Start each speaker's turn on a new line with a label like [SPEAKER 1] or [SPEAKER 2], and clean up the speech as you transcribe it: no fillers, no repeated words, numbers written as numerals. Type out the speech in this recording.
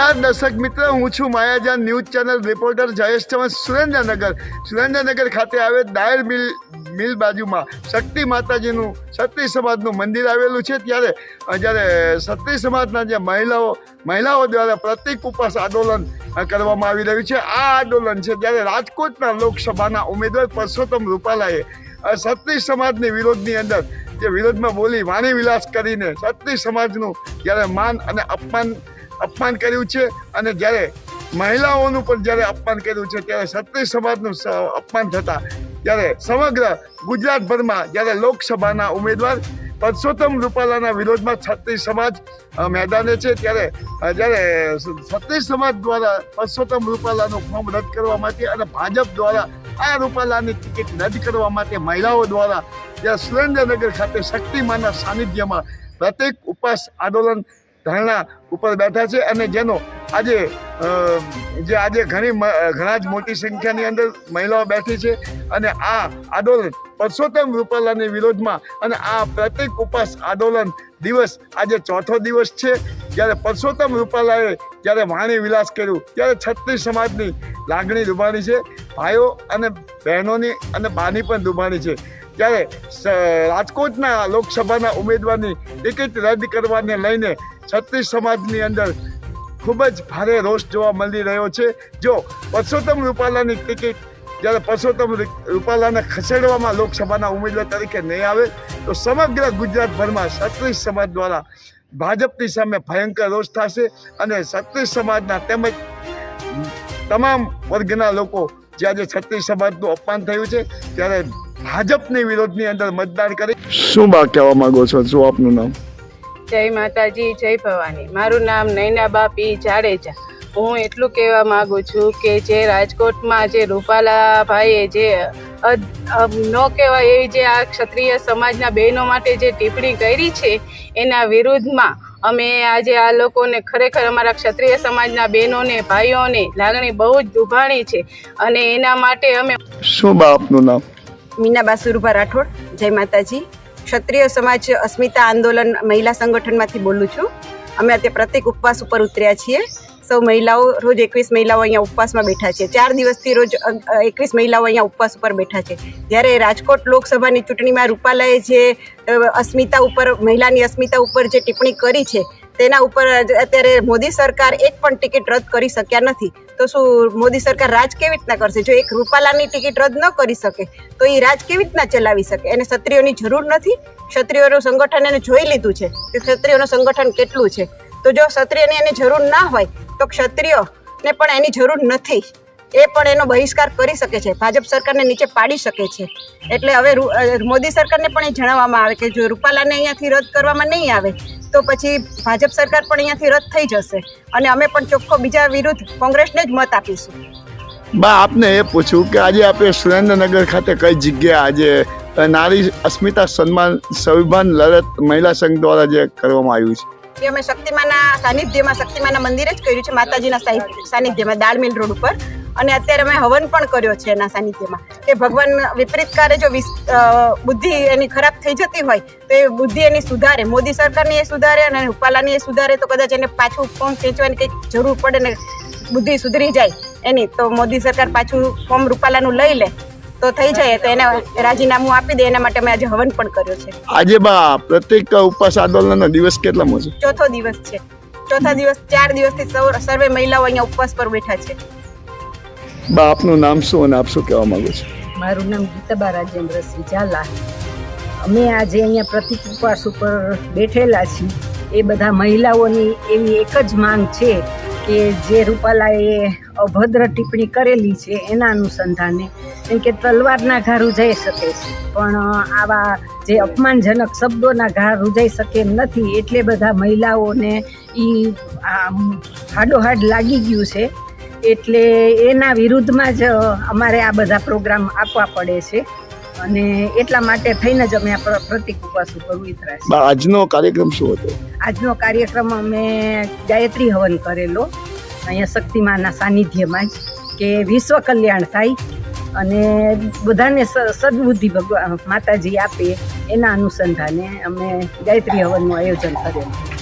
[SPEAKER 1] નમસ્કાર દર્શક મિત્ર, હું છું માયાજાન news channel reporter Jayesh Chauhan Surendranagar ખાતે આવે ડાયર મિલ બાજુમાં શક્તિ માતાજીનું ક્ષત્રિય સમાજનું મંદિર આવેલું છે। ત્યારે ક્ષત્રિય સમાજના જે મહિલાઓ દ્વારા પ્રતિક ઉપવાસ આંદોલન કરવામાં આવી રહ્યું છે। આ આંદોલન છે ત્યારે રાજકોટના લોકસભાના ઉમેદવાર પરસોત્તમ રૂપાલાએ ક્ષત્રિય સમાજની વિરોધની અંદર જે વિરોધમાં બોલી વાણી વિલાસ કરીને ક્ષત્રિય સમાજનું જ્યારે માન અને અપમાન કર્યું છે અને જ્યારે મહિલાઓનું પણ જ્યારે અપમાન કર્યું છે ત્યારે ક્ષત્રિય સમાજનું અપમાન થતાં ત્યારે સમગ્ર ગુજરાતભરમાં જ્યારે લોકસભાના ઉમેદવાર પરસોત્તમ રૂપાલાના વિરોધમાં ક્ષત્રિય સમાજ મેદાને છે। ત્યારે ક્ષત્રિય સમાજ દ્વારા પરસોત્તમ રૂપાલાનું ફોર્મ રદ કરવા માટે અને ભાજપ દ્વારા આ રૂપાલાની ટિકિટ રદ કરવા માટે મહિલાઓ દ્વારા જ્યારે સુરેન્દ્રનગર ખાતે શક્તિમાના સાનિધ્યમાં પ્રતિક ઉપવાસ આંદોલન ધરણા ઉપર બેઠા છે અને જેનો આજે ઘણા જ મોટી સંખ્યાની અંદર મહિલાઓ બેઠી છે અને આ આંદોલન પરસોત્તમ રૂપાલાની વિરોધમાં અને આ પ્રતિક ઉપવાસ આંદોલન દિવસ આજે ચોથો દિવસ છે। જ્યારે પરસોત્તમ રૂપાલાએ જ્યારે વાણી વિલાસ કર્યું ત્યારે ક્ષત્રિય સમાજની લાગણી દુભાણી છે, ભાઈઓ અને બહેનોની અને બાની પણ દુભાણી છે। ત્યારે રાજકોટના લોકસભાના ઉમેદવારની ટિકિટ રદ કરવાને લઈને ક્ષત્રિય સમાજની અંદર ખૂબ જ ભારે રોષ જોવા મળી રહ્યો છે। જો પરસોત્તમ રૂપાલાની ટિકિટ જ્યારે પરસોત્તમ રૂપાલાને ખસેડવામાં લોકસભાના ઉમેદવાર તરીકે નહીં આવે તો સમગ્ર ગુજરાતભરમાં ક્ષત્રિય સમાજ દ્વારા ભાજપની સામે ભયંકર રોષ થશે અને ક્ષત્રિય સમાજના તેમજ તમામ વર્ગના લોકો જે આજે ક્ષત્રિય સમાજનું અપમાન થયું છે ત્યારે ભાજપની વિરોધની અંદર મતદાન કરી શું બા કહેવા માંગો છો? શું આપનું નામ?
[SPEAKER 2] જય માતાજી, જય ભવાની। મારું નામ નૈનાબા પી જાડેજા। હું એટલું કહેવા માંગુ છું કે જે રાજકોટમાં જે રૂપાલા ભાઈએ જે ન કહેવાય એવી જે આ ક્ષત્રિય સમાજના બહેનો માટે જે ટિપ્પણી કરી છે એના વિરુદ્ધમાં અમે આજે આ લોકોને ખરેખર અમારા ક્ષત્રિય સમાજના બહેનોને ભાઈઓને લાગણી બહુ જ દુભાણી છે અને એના માટે અમે
[SPEAKER 1] શું બા આપનું નામ?
[SPEAKER 3] મીનાબા સુરભા રાઠોડ। જય માતાજી। ક્ષત્રિય સમાજ અસ્મિતા આંદોલન મહિલા સંગઠનમાંથી બોલું છું। અમે અત્યારે પ્રતિક ઉપવાસ ઉપર ઉતર્યા છીએ। સૌ મહિલાઓ રોજ 21 મહિલાઓ અહીંયા ઉપવાસમાં બેઠા છે। 4 દિવસથી રોજ 21 મહિલાઓ અહીંયા ઉપવાસ ઉપર બેઠા છે। જ્યારે રાજકોટ લોકસભાની ચૂંટણીમાં રૂપાલાએ જે અસ્મિતા ઉપર મહિલાની અસ્મિતા ઉપર જે ટિપ્પણી કરી છે તેના ઉપર અત્યારે મોદી સરકાર એક પણ ટિકિટ રદ કરી શક્યા નથી। તો શું મોદી સરકાર રાજ કેવી રીતના કરશે? જો એક રૂપાલાની ટિકિટ રદ ન કરી શકે તો એ રાજ કેવી રીતના ચલાવી શકે? એને ક્ષત્રિયોની જરૂર નથી? ક્ષત્રિયોનું સંગઠન એને જોઈ લીધું છે કે ક્ષત્રિયોનું સંગઠન કેટલું છે। તો જો ક્ષત્રિયને એની જરૂર ના હોય તો ક્ષત્રિયોને પણ એની જરૂર નથી। એ પણ એનો બહિષ્કાર કરી શકે છે, ભાજપ સરકારને નીચે પાડી શકે છે। એટલે હવે મોદી સરકારને પણ એ જણાવવામાં આવે કે જો રૂપાલાને અહીંયાથી રદ કરવામાં નહીં આવે તો પછી ભાજપ સરકાર પણ અહીંયાથી રદ થઈ જશે અને અમે પણ ચોખ્ખો બીજા વિરુદ્ધ કોંગ્રેસને જ મત આપીશું।
[SPEAKER 1] બા આપને એ પૂછ્યું કે આજે આપણે સુરેન્દ્રનગર ખાતે કઈ જગ્યાએ આજે નારી અસ્મિતા સન્માન સંવિધાન લડત મહિલા સંઘ દ્વારા જે કરવામાં આવ્યું છે
[SPEAKER 3] એ અમે શક્તિમાના સાનિધ્યમાં શક્તિમાના મંદિરે જ કર્યું છે, માતાજીના સાનિધ્યમાં દાળમિલ રોડ ઉપર। અને અત્યારે અમે હવન પણ કર્યો છે એના સાનિધ્યમાં કે ભગવાન વિપરીત કાર્ય જો બુદ્ધિ એની ખરાબ થઈ જતી હોય તો એ બુદ્ધિ એની સુધારે, મોદી સરકારની એ સુધારે અને રૂપાલાની એ સુધારે તો કદાચ એને પાછું ફોર્મ ખેંચવાની કંઈક જરૂર પડે ને બુદ્ધિ સુધરી જાય એની તો મોદી સરકાર પાછું ફોર્મ રૂપાલાનું લઈ લે તો થઈ જાય તો એને રાજીનામું આપી દે। એના માટે અમે આજે હવન પણ કર્યો છે।
[SPEAKER 1] આજે બા પ્રતિક ઉપવાસ આંદોલનનો દિવસ કેટલામો છે?
[SPEAKER 3] ચોથો દિવસ છે। ચોથા દિવસ 4 દિવસથી સર્વે મહિલાઓ અહીંયા ઉપવાસ પર બેઠા છે।
[SPEAKER 1] બા આપનું નામ શું અને આપ શું કહેવા માંગો છો?
[SPEAKER 4] મારું નામ ગીતાબા રાજેન્દ્રસિંહ ઝાલા। અમે આજે અહીંયા પ્રતિક ઉપવાસ ઉપર બેઠેલા છીએ। એ બધા મહિલાઓની એવી એક જ માંગ છે કે જે રૂપાલાએ અભદ્ર ટિપ્પણી કરેલી છે એના અનુસંધાને કેમ કે તલવારના ઘા રૂજાઈ શકે છે પણ આવા જે અપમાનજનક શબ્દોના ઘા રૂજાઈ શકે એમ નથી। એટલે બધા મહિલાઓને એ હાડોહાડ લાગી ગયું છે એટલે એના વિરુદ્ધમાં જ અમારે આ બધા પ્રોગ્રામ આપવા પડે છે અને એટલા માટે થઈને જ અમે આ પ્રતિક ઉપવાસ ઉપર ઉતર્યા છીએ।
[SPEAKER 1] આજનો કાર્યક્રમ શું હતો?
[SPEAKER 4] આજનો કાર્યક્રમ અમે ગાયત્રી હવન કરેલો અહીંયા શક્તિમાના સાનિધ્યમાં જ કે વિશ્વ કલ્યાણ થાય અને બધાને સદબુદ્ધિ ભગવાન માતાજી આપે એના અનુસંધાને અમે ગાયત્રી હવનનું આયોજન કરેલું।